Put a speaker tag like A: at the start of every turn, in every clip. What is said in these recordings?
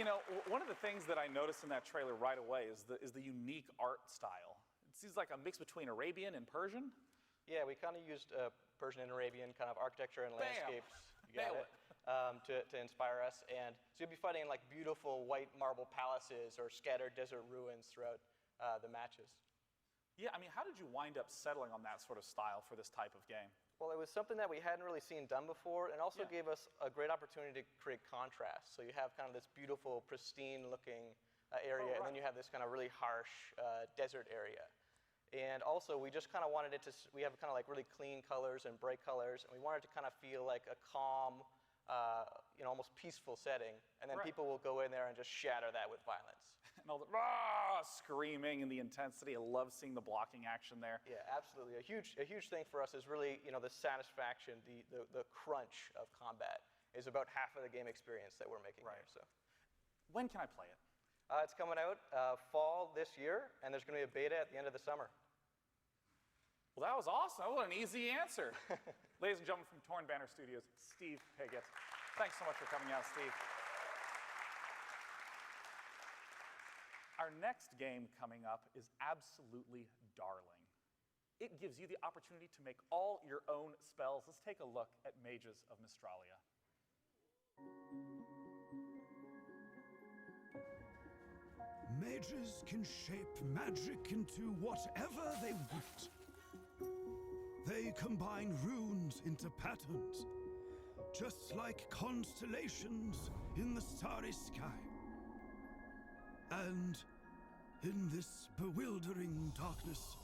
A: You know, one of the things that I noticed in that trailer right away is the unique art style. It seems like a mix between Arabian and Persian.
B: Yeah, we kind of used Persian and Arabian kind of architecture and landscapes. You got it. To inspire us. And so you'll be fighting in like beautiful white marble palaces or scattered desert ruins throughout the matches.
A: Yeah, I mean, how did you wind up settling on that sort of style for this type of game?
B: Well, it was something that we hadn't really seen done before, and also gave us a great opportunity to create contrast. So you have kind of this beautiful, pristine-looking area, and then you have this kind of really harsh desert area. And also, we just kind of wanted it to, we have kind of like really clean colors and bright colors, and we wanted it to kind of feel like a calm, almost peaceful setting. And then people will go in there and just shatter that with violence.
A: And all the screaming and the intensity. I love seeing the blocking action there.
B: Yeah, absolutely. A huge thing for us is really, the satisfaction, the crunch of combat is about half of the game experience that we're making here. So,
A: when can I play it?
B: It's coming out fall this year, and there's going to be a beta at the end of the summer.
A: Well, that was awesome. What an easy answer. Ladies and gentlemen, from Torn Banner Studios, Steve Pigott. Thanks so much for coming out, Steve. Our next game coming up is absolutely darling. It gives you the opportunity to make all your own spells. Let's take a look at Mages of Mystralia.
C: Mages can shape magic into whatever they want. They combine runes into patterns, just like constellations in the starry sky. And in this bewildering darkness,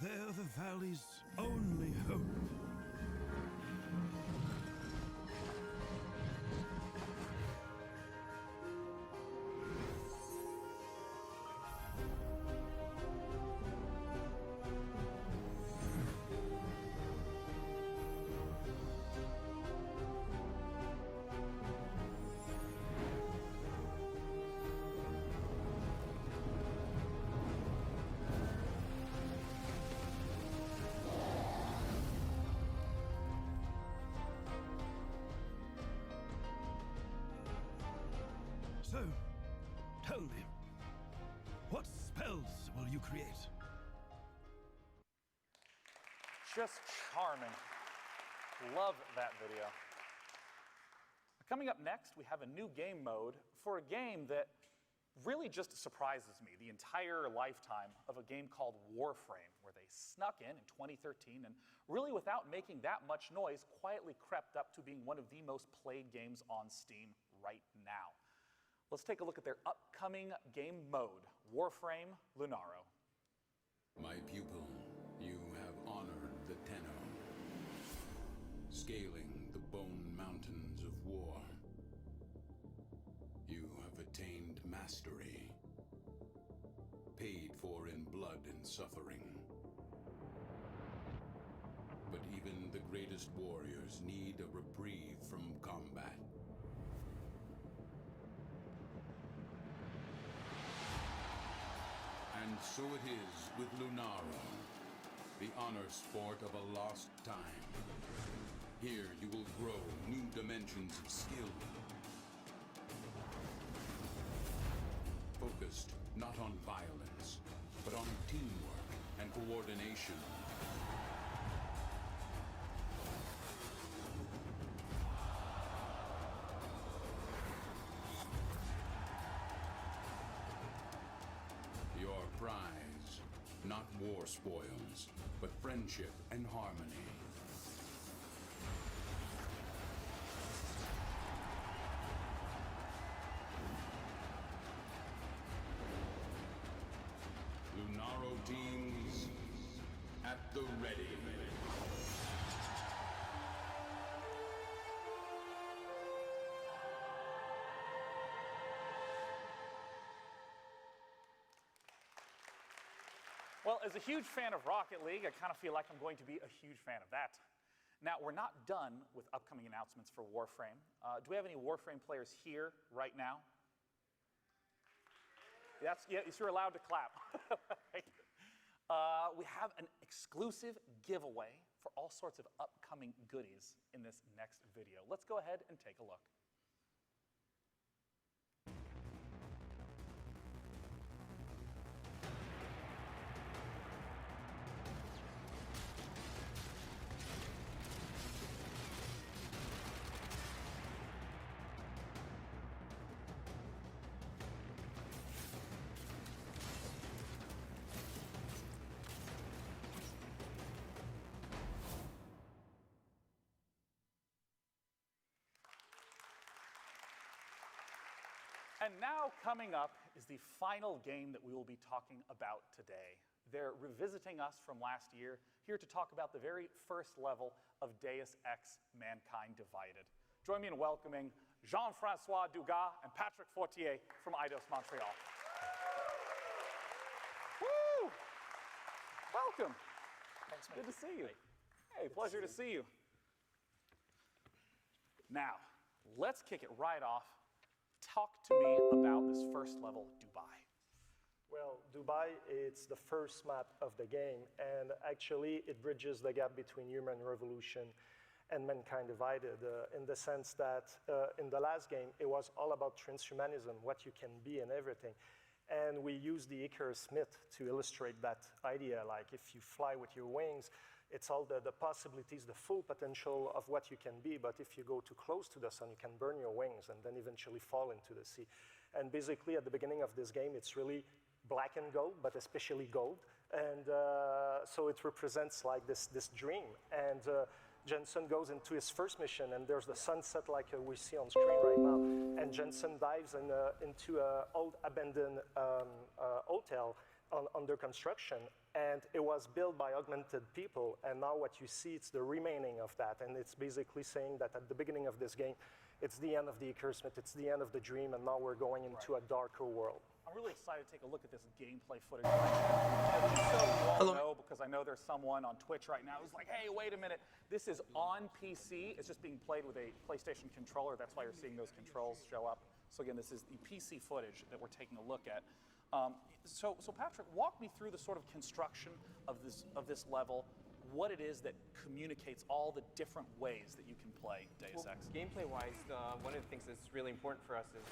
C: they're the valley's only hope. So, tell me, what spells will you create?
A: Just charming. Love that video. Coming up next, we have a new game mode for a game that really just surprises me the entire lifetime of a game called Warframe, where they snuck in 2013 and really without making that much noise, quietly crept up to being one of the most played games on Steam right now. Let's take a look at their upcoming game mode, Warframe Lunaro.
D: My pupil, you have honored the Tenno, scaling the bone mountains of war. You have attained mastery, paid for in blood and suffering. But even the greatest warriors need a reprieve from combat. And so it is with Lunaro, the honor sport of a lost time. Here you will grow new dimensions of skill. Focused not on violence, but on teamwork and coordination. Your prize, not war spoils, but friendship and harmony. Lunaro teams at the ready.
A: Well, as a huge fan of Rocket League, I kind of feel like I'm going to be a huge fan of that. Now, we're not done with upcoming announcements for Warframe. Do we have any Warframe players here right now? Yeah, you're allowed to clap. We have an exclusive giveaway for all sorts of upcoming goodies in this next video. Let's go ahead and take a look. And now coming up is the final game that we will be talking about today. They're revisiting us from last year, here to talk about the very first level of Deus Ex: Mankind Divided. Join me in welcoming Jean-Francois Dugas and Patrick Fortier from Eidos Montreal. Woo! Welcome.
E: Thanks,
A: Good to see you. Hey, pleasure to see you. Now, let's kick it right off. Talk to me about this first level, Dubai.
E: Well, Dubai, it's the first map of the game, and actually it bridges the gap between Human Revolution and Mankind Divided, in the sense that in the last game, it was all about transhumanism, what you can be and everything. And we used the Icarus myth to illustrate that idea. Like, if you fly with your wings, it's all the possibilities, the full potential of what you can be. But if you go too close to the sun, you can burn your wings and then eventually fall into the sea. And basically, at the beginning of this game, it's really black and gold, but especially gold. And so it represents like this dream. And Jensen goes into his first mission, and there's the sunset like we see on screen right now. And Jensen dives into an old abandoned hotel under construction. And it was built by augmented people. And now what you see, it's the remaining of that. And it's basically saying that at the beginning of this game, it's the end of the Icarus myth, it's the end of the dream, and now we're going into a darker world.
A: I'm really excited to take a look at this gameplay footage right now. Just so you all know, because I know there's someone on Twitch right now who's like, hey, wait a minute. This is on PC. It's just being played with a PlayStation controller. That's why you're seeing those controls show up. So again, this is the PC footage that we're taking a look at. So Patrick, walk me through the sort of construction of this level, what it is that communicates all the different ways that you can play Deus Ex.
B: Gameplay-wise, one of the things that's really important for us is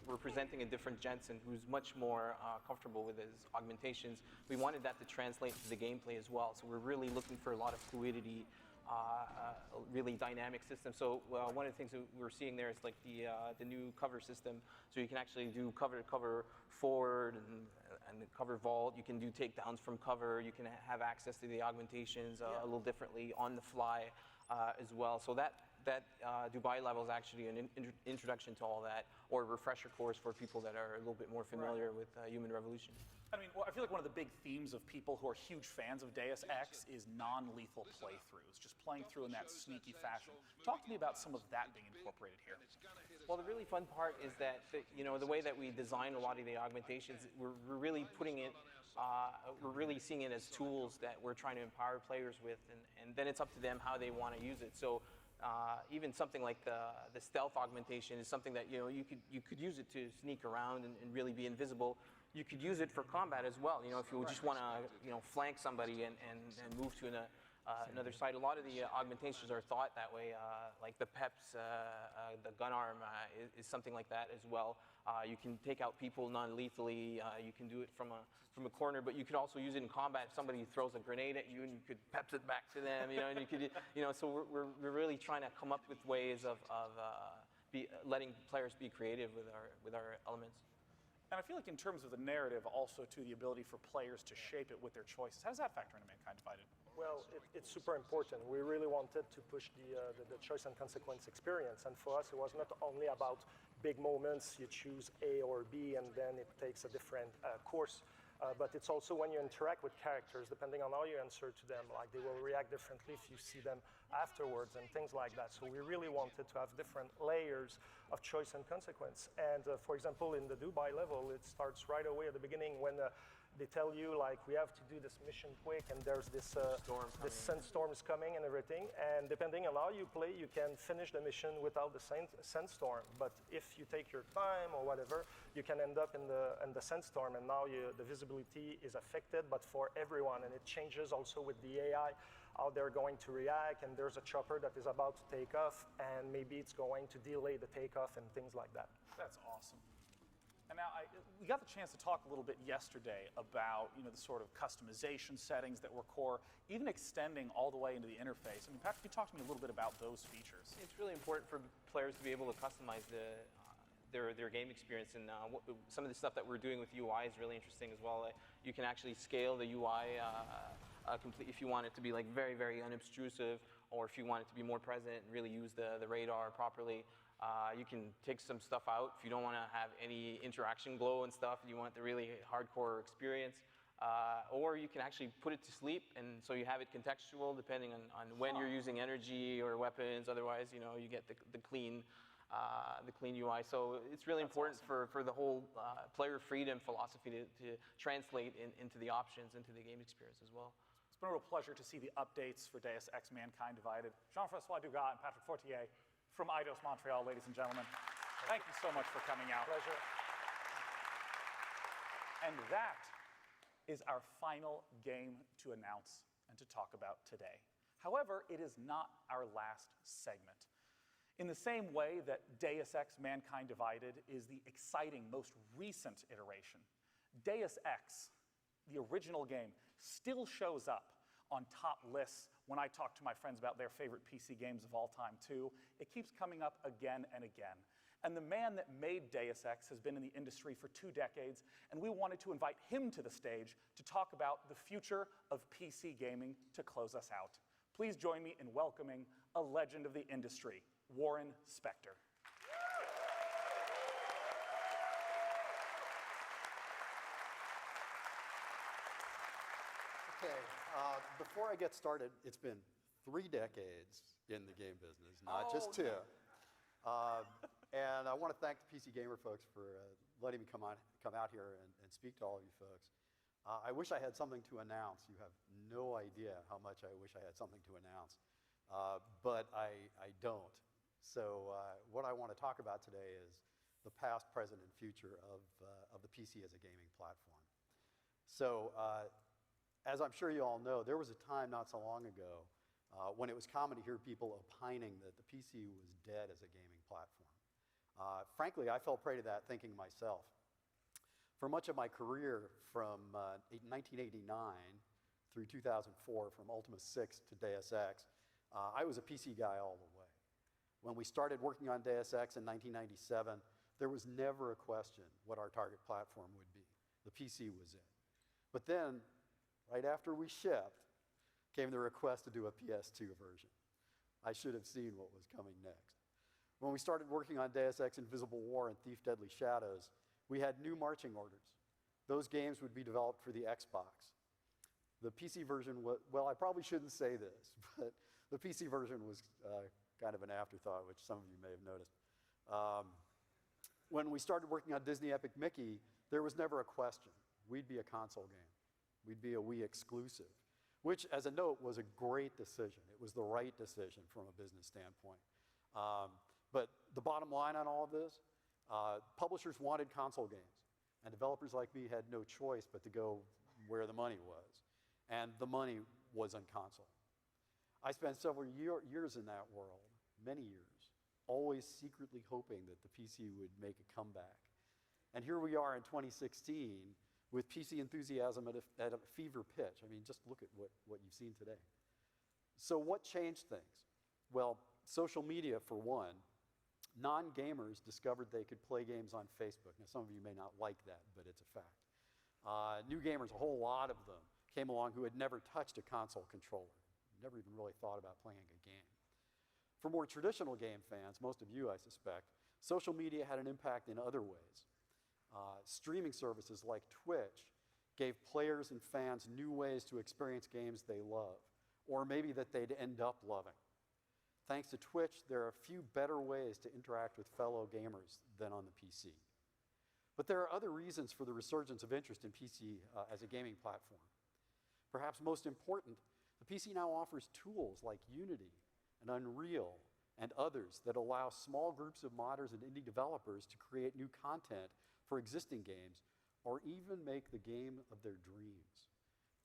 B: we're presenting a different Jensen who's much more comfortable with his augmentations. We wanted that to translate to the gameplay as well, so we're really looking for a lot of fluidity, a really dynamic system. So one of the things that we're seeing there is like the new cover system, so you can actually do cover to cover forward and cover vault. You can do takedowns from cover. You can have access to the augmentations a little differently on the fly as well. So that Dubai level is actually an introduction to all that, or a refresher course for people that are a little bit more familiar with Human Revolution.
A: I mean, well, I feel like one of the big themes of people who are huge fans of Deus Ex is non-lethal playthroughs, just playing through in that sneaky fashion. Talk to me about some of that being incorporated here.
B: Well, the really fun part is that the way that we design a lot of the augmentations, we're really putting it, we're really seeing it as tools that we're trying to empower players with, and then it's up to them how they want to use it. So even something like the stealth augmentation is something that you could use it to sneak around and really be invisible. You could use it for combat as well. If you just want to flank somebody and move to another side. A lot of the augmentations are thought that way, like the PEPs, the gun arm is something like that as well. You can take out people non-lethally. You can do it from a corner, but you could also use it in combat. If somebody throws a grenade at you, and you could PEPs it back to them. And you could, so we're really trying to come up with ways of letting players be creative with our elements.
A: And I feel like in terms of the narrative, also to the ability for players to shape it with their choices. How does that factor into Mankind Divided?
E: Well, it's super important. We really wanted to push the choice and consequence experience. And for us, it was not only about big moments, you choose A or B, and then it takes a different course. But it's also when you interact with characters, depending on how you answer to them, like they will react differently if you see them afterwards and things like that. So we really wanted to have different layers of choice and consequence. And for example, in the Dubai level, it starts right away at the beginning when they tell you like we have to do this mission quick, and there's this sandstorm is coming and everything. And depending on how you play, you can finish the mission without the sandstorm. But if you take your time or whatever, you can end up in the sandstorm, and now the visibility is affected, but for everyone. And it changes also with the AI, how they're going to react. And there's a chopper that is about to take off, and maybe it's going to delay the takeoff and things like that.
A: That's awesome. And now we got the chance to talk a little bit yesterday about the sort of customization settings that were core, even extending all the way into the interface. I mean, Patrick, can you talk to me a little bit about those features?
B: It's really important for players to be able to customize their game experience, and some of the stuff that we're doing with UI is really interesting as well. You can actually scale the UI completely if you want it to be like very, very unobtrusive, or if you want it to be more present and really use the radar properly.
F: You can take some stuff out if you don't want to have any interaction glow and stuff, and you want the really hardcore experience. Or you can actually put it to sleep, and so you have it contextual depending on when you're using energy or weapons. Otherwise, you know, you get the clean UI. So it's really important for the whole player freedom philosophy to translate into the options, into the game experience as well.
A: It's been a real pleasure to see the updates for Deus Ex Mankind Divided. Jean-Francois Dugas and Patrick Fortier from Eidos Montreal, ladies and gentlemen. Thank you so much for coming out.
E: Pleasure.
A: And that is our final game to announce and to talk about today. However, it is not our last segment. In the same way that Deus Ex Mankind Divided is the exciting, most recent iteration, Deus Ex, the original game, still shows up on top lists when I talk to my friends about their favorite PC games of all time too. It keeps coming up again and again. And the man that made Deus Ex has been in the industry for 2 decades, and we wanted to invite him to the stage to talk about the future of PC gaming to close us out. Please join me in welcoming a legend of the industry, Warren Spector.
G: Okay, before I get started, it's been 3 decades in the game business, not just 2. And I want to thank the PC Gamer folks for letting me come out here and speak to all of you folks. I wish I had something to announce. You have no idea how much I wish I had something to announce, but I don't. So what I want to talk about today is the past, present, and future of the PC as a gaming platform. So as I'm sure you all know, there was a time not so long ago when it was common to hear people opining that the PC was dead as a gaming platform. Frankly, I fell prey to that thinking myself. For much of my career, from 1989 through 2004, from Ultima 6 to Deus Ex, I was a PC guy all the way. When we started working on Deus Ex in 1997, there was never a question what our target platform would be. The PC was it. But then, right after we shipped, came the request to do a PS2 version. I should have seen what was coming next. When we started working on Deus Ex Invisible War and Thief Deadly Shadows, we had new marching orders. Those games would be developed for the Xbox. The PC version was, well, I probably shouldn't say this, but the PC version was kind of an afterthought, which some of you may have noticed. When we started working on Disney Epic Mickey, there was never a question. We'd be a console game. We'd be a Wii exclusive, which, as a note, was a great decision. It was the right decision from a business standpoint. But the bottom line on all of this, publishers wanted console games, and developers like me had no choice but to go where the money was, and the money was on console. I spent several years in that world, many years, always secretly hoping that the PC would make a comeback. And here we are in 2016 with PC enthusiasm at a fever pitch. I mean, just look at what you've seen today. So what changed things? Well, social media, for one. Non-gamers discovered they could play games on Facebook. Now, some of you may not like that, but it's a fact. New gamers, a whole lot of them, came along who had never touched a console controller, never even really thought about playing a game. For more traditional game fans, most of you, I suspect, social media had an impact in other ways. Streaming services like Twitch gave players and fans new ways to experience games they love, or maybe that they'd end up loving. Thanks to Twitch, there are a few better ways to interact with fellow gamers than on the PC. But there are other reasons for the resurgence of interest in PC as a gaming platform. Perhaps most important, the PC now offers tools like Unity and Unreal and others that allow small groups of modders and indie developers to create new content for existing games or even make the game of their dreams.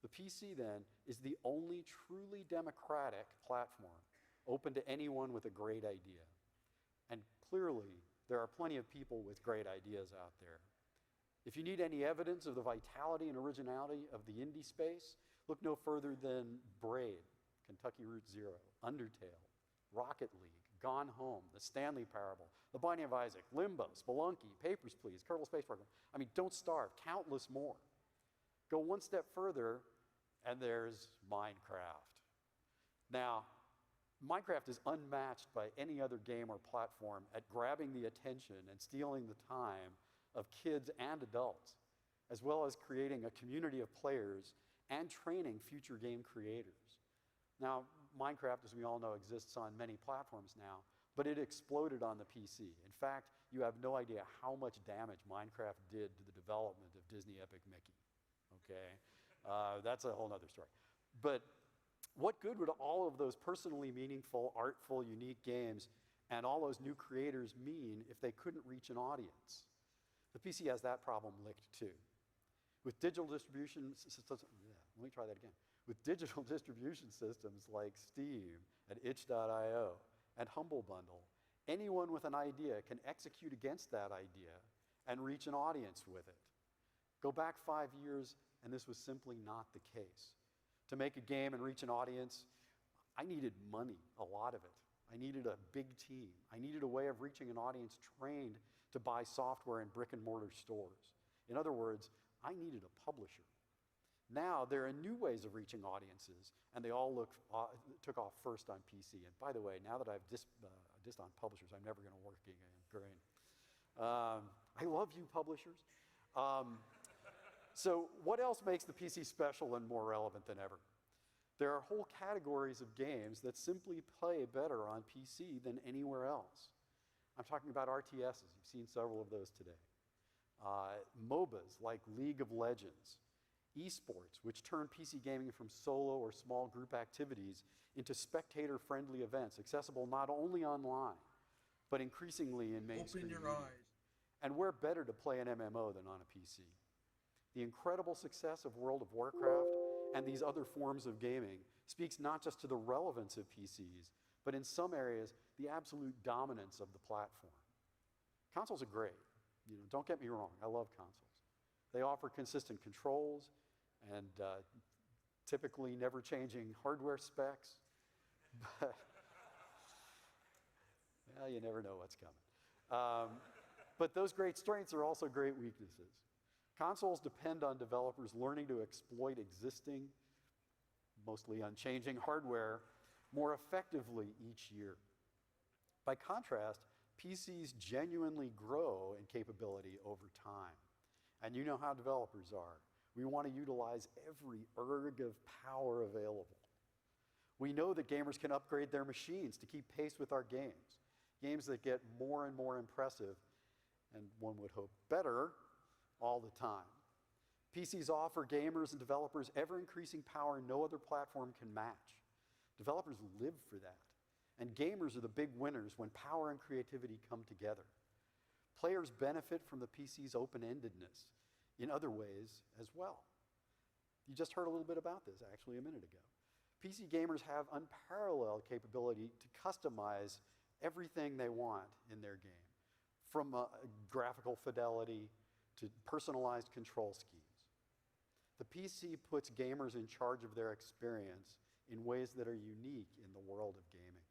G: The PC, then, is the only truly democratic platform open to anyone with a great idea. And clearly, there are plenty of people with great ideas out there. If you need any evidence of the vitality and originality of the indie space, look no further than Braid, Kentucky Route Zero, Undertale, Rocket League, Gone Home, The Stanley Parable, The Binding of Isaac, Limbo, Spelunky, Papers, Please, Kerbal Space Program. I mean, don't starve, countless more. Go one step further, and there's Minecraft. Now, Minecraft is unmatched by any other game or platform at grabbing the attention and stealing the time of kids and adults, as well as creating a community of players and training future game creators. Now, Minecraft, as we all know, exists on many platforms now, but it exploded on the PC. In fact, you have no idea how much damage Minecraft did to the development of Disney Epic Mickey, okay? That's a whole other story. But what good would all of those personally meaningful, artful, unique games and all those new creators mean if they couldn't reach an audience? The PC has that problem licked too. With digital distribution systems, let me try that again. With digital distribution systems like Steam and itch.io and Humble Bundle, anyone with an idea can execute against that idea and reach an audience with it. Go back 5 years, and this was simply not the case. To make a game and reach an audience, I needed money, a lot of it. I needed a big team. I needed a way of reaching an audience trained to buy software in brick and mortar stores. In other words, I needed a publisher. Now, there are new ways of reaching audiences, and they all took off first on PC. And by the way, now that I've dissed on publishers, I'm never going to work again. Great. I love you, publishers. So what else makes the PC special and more relevant than ever? There are whole categories of games that simply play better on PC than anywhere else. I'm talking about RTSs. You've seen several of those today. MOBAs like League of Legends. Esports, which turn PC gaming from solo or small group activities into spectator-friendly events, accessible not only online, but increasingly in mainstream
H: Open your
G: media.
H: eyes.
G: And where better to play an MMO than on a PC? The incredible success of World of Warcraft and these other forms of gaming speaks not just to the relevance of PCs, but in some areas, the absolute dominance of the platform. Consoles are great. Don't get me wrong, I love consoles. They offer consistent controls and typically never-changing hardware specs. But, well, you never know what's coming. But those great strengths are also great weaknesses. Consoles depend on developers learning to exploit existing, mostly unchanging hardware more effectively each year. By contrast, PCs genuinely grow in capability over time. And you know how developers are. We want to utilize every erg of power available. We know that gamers can upgrade their machines to keep pace with our games that get more and more impressive, and one would hope better, all the time. PCs offer gamers and developers ever-increasing power no other platform can match. Developers live for that, and gamers are the big winners when power and creativity come together. Players benefit from the PC's open-endedness in other ways as well. You just heard a little bit about this, actually, a minute ago. PC gamers have unparalleled capability to customize everything they want in their game, from graphical fidelity to personalized control schemes. The PC puts gamers in charge of their experience in ways that are unique in the world of gaming.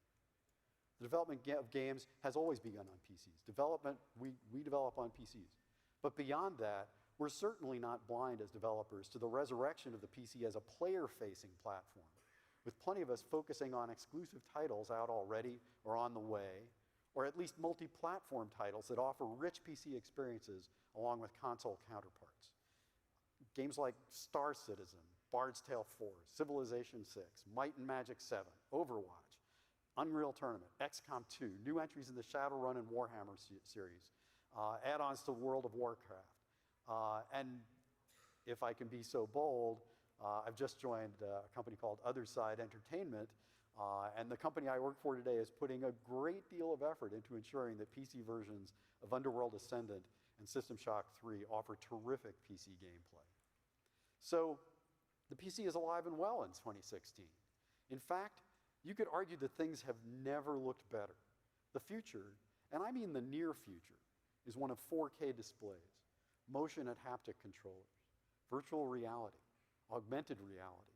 G: The development of games has always begun on PCs. We develop on PCs. But beyond that, we're certainly not blind as developers to the resurrection of the PC as a player-facing platform, with plenty of us focusing on exclusive titles out already or on the way, or at least multi-platform titles that offer rich PC experiences along with console counterparts. Games like Star Citizen, Bard's Tale 4, Civilization 6, Might and Magic 7, Overwatch, Unreal Tournament, XCOM 2, new entries in the Shadowrun and Warhammer series, add-ons to World of Warcraft. And if I can be so bold, I've just joined a company called Otherside Entertainment, and the company I work for today is putting a great deal of effort into ensuring that PC versions of Underworld Ascendant and System Shock 3 offer terrific PC gameplay. So the PC is alive and well in 2016. In fact, you could argue that things have never looked better. The future, and I mean the near future, is one of 4K displays, motion and haptic controllers, virtual reality, augmented reality,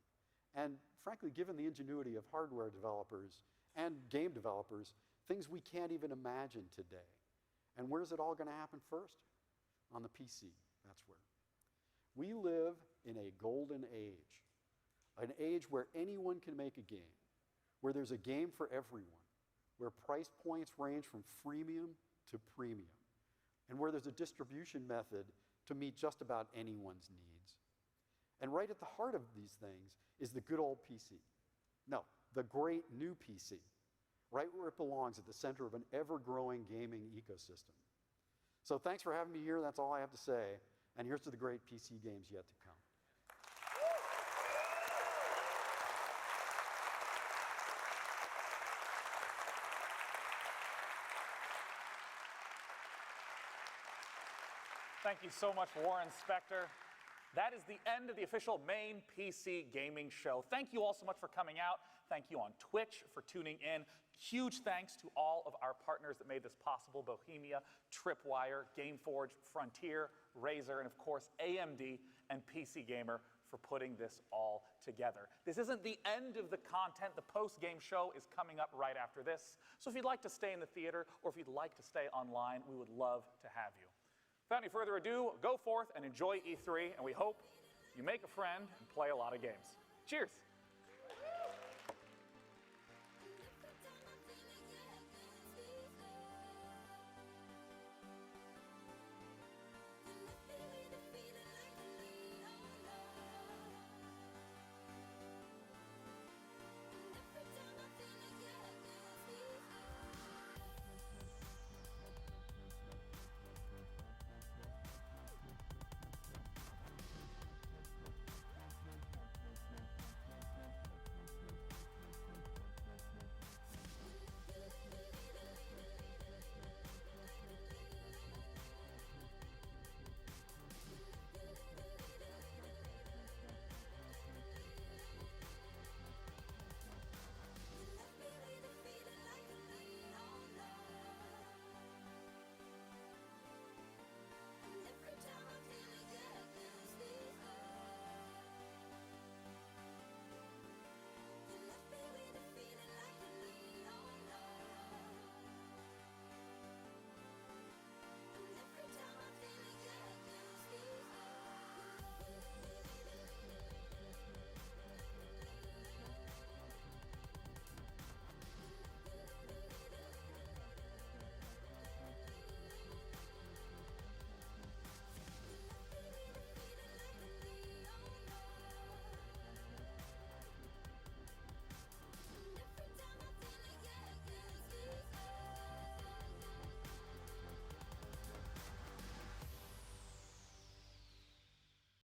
G: and frankly, given the ingenuity of hardware developers and game developers, things we can't even imagine today. And where's it all going to happen first? On the PC, that's where. We live in a golden age, an age where anyone can make a game, where there's a game for everyone, where price points range from freemium to premium, and where there's a distribution method to meet just about anyone's needs. And right at the heart of these things is the good old PC. No, the great new PC, right where it belongs at the center of an ever-growing gaming ecosystem. So thanks for having me here. That's all I have to say. And here's to the great PC games yet to come.
A: Thank you so much, Warren Spector. That is the end of the official main PC gaming show. Thank you all so much for coming out. Thank you on Twitch for tuning in. Huge thanks to all of our partners that made this possible: Bohemia, Tripwire, GameForge, Frontier, Razer, and of course AMD and PC Gamer for putting this all together. This isn't the end of the content. The post-game show is coming up right after this. So if you'd like to stay in the theater or if you'd like to stay online, we would love to have you. Without any further ado, go forth and enjoy E3, and we hope you make a friend and play a lot of games. Cheers.